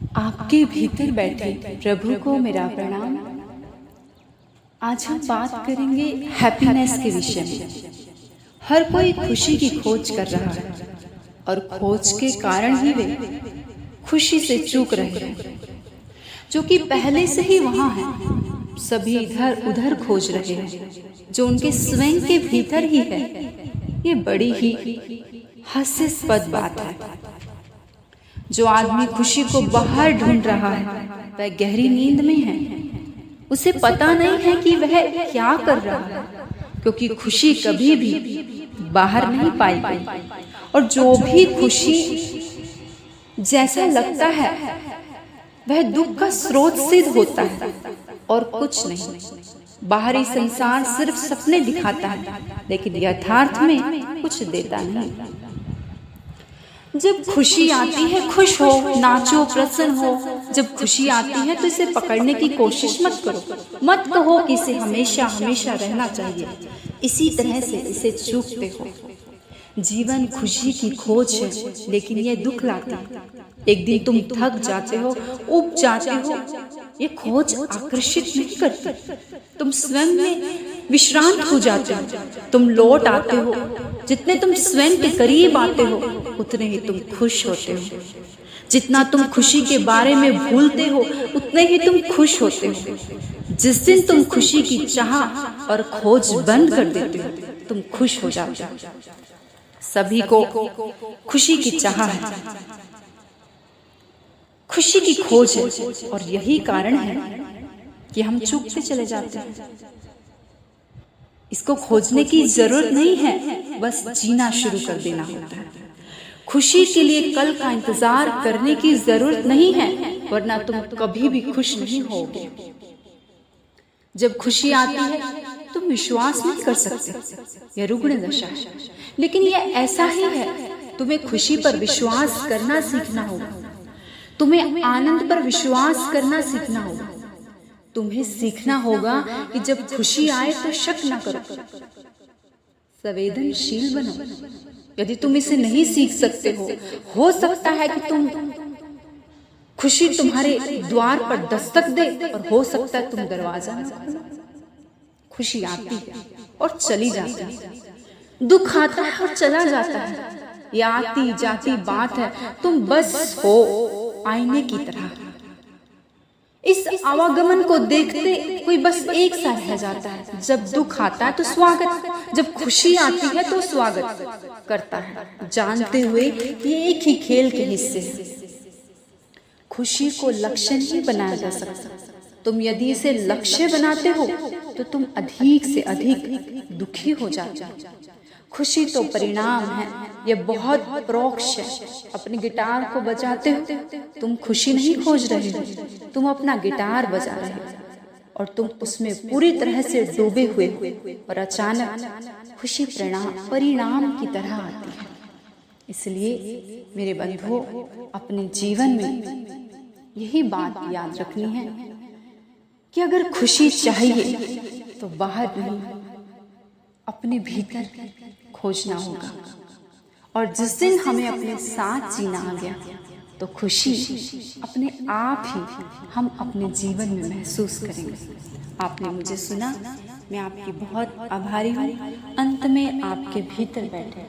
आपके भीतर बैठे प्रभु को मेरा प्रणाम। आज हम बात करेंगे हैप्पीनेस के विषय में। हर कोई खुशी की खोज कर रहा है और खोज के कारण ही वे खुशी से चूक रहे हैं, जो कि पहले से ही वहां है। सभी इधर उधर खोज रहे हैं जो उनके स्वयं के भीतर ही है। ये बड़ी ही हास्यास्पद बात है। जो आदमी खुशी को बाहर ढूंढ रहा है वह गहरी नींद में है। उसे पता नहीं है कि वह क्या कर रहा है, क्योंकि खुशी कभी भी बाहर नहीं पाई गई। और जो भी खुशी जैसा लगता है वह दुख का स्रोत सिद्ध होता है और कुछ नहीं। बाहरी संसार सिर्फ सपने दिखाता है, लेकिन यथार्थ में कुछ देता नहीं। जब खुशी आती है खुश हो, नाचो, प्रसन्न हो। जब खुशी आती है तो इसे पकड़ने की कोशिश मत करो। मत कहो कि इसे हमेशा हमेशा रहना चाहिए। इसी तरह से इसे चूकते हो। जीवन खुशी की खोज है, लेकिन यह दुख लाता है। एक दिन तुम थक जाते हो, उब जाते हो। ये खोज आकर्षित नहीं करती। तुम स्वयं में विश्रांत हो जाते हो। तुम लौट आते हो। जितने तुम स्वयं के करीब आते हो उतने ही तुम खुश होते हो। जितना तुम खुशी के बारे में भूलते हो उतने ही तुम खुश होते हो। जिस दिन तुम खुशी की चाह और खोज बंद कर देते हो तुम खुश हो जाते हो। सभी को खुशी की चाह है, खुशी की खोज है, और यही कारण है कि हम चूकते चले जाते हैं। इसको खोजने की जरूरत नहीं है, बस जीना शुरू कर देना होता है। खुशी के लिए कल का इंतजार करने की जरूरत नहीं है, वरना तुम कभी भी खुश नहीं होगे। जब खुशी आती है तुम विश्वास नहीं कर सकते। यह रुग्ण दशा है, लेकिन यह ऐसा ही है। तुम्हें खुशी पर विश्वास करना सीखना होगा। तुम्हें आनंद पर विश्वास करना सीखना होगा। तुम्हें सीखना होगा कि जब खुशी आए तो शक न करो, संवेदनशील बनो। यदि तुम इसे नहीं सीख सकते हो सकता है कि तुम खुशी तुम्हारे द्वार पर दस्तक दे, और हो सकता है तुम दरवाजा न खोलो। खुशी आती है और चली जाती है, दुख आता है और चला जाता है। ये आती जाती बात है। तुम बस हो आईने की तरह। इस आवागमन को देखते कोई बस एक सा रह जाता है। जब दुख आता है तो स्वागत, जब खुशी आती है तो स्वागत करता है, जानते हुए कि एक ही खेल के हिस्से हैं। खुशी को लक्ष्य नहीं बनाया जा सकता। तुम यदि इसे लक्ष्य बनाते हो तो तुम अधिक से अधिक दुखी हो जाते हो। खुशी तो परिणाम है, यह बहुत परोक्ष है। अपने गिटार को बजाते हो तुम खुशी नहीं खोज रहे हो, तुम अपना गिटार बजा रहे हो और तुम उसमें पूरी तरह से डूबे हुए हो, और अचानक खुशी परिणाम की तरह आती है। इसलिए मेरे बंधुओं, अपने जीवन में यही बात याद रखनी है कि अगर खुशी चाहिए तो बाहर नहीं, अपने भीतर खोजना होगा। और जिस दिन हमें अपने साथ जीना आ गया तो खुशी अपने आप ही हम अपने जीवन में महसूस करेंगे। आपने मुझे सुना, मैं आपकी बहुत आभारी हूँ। अंत में आपके भीतर बैठे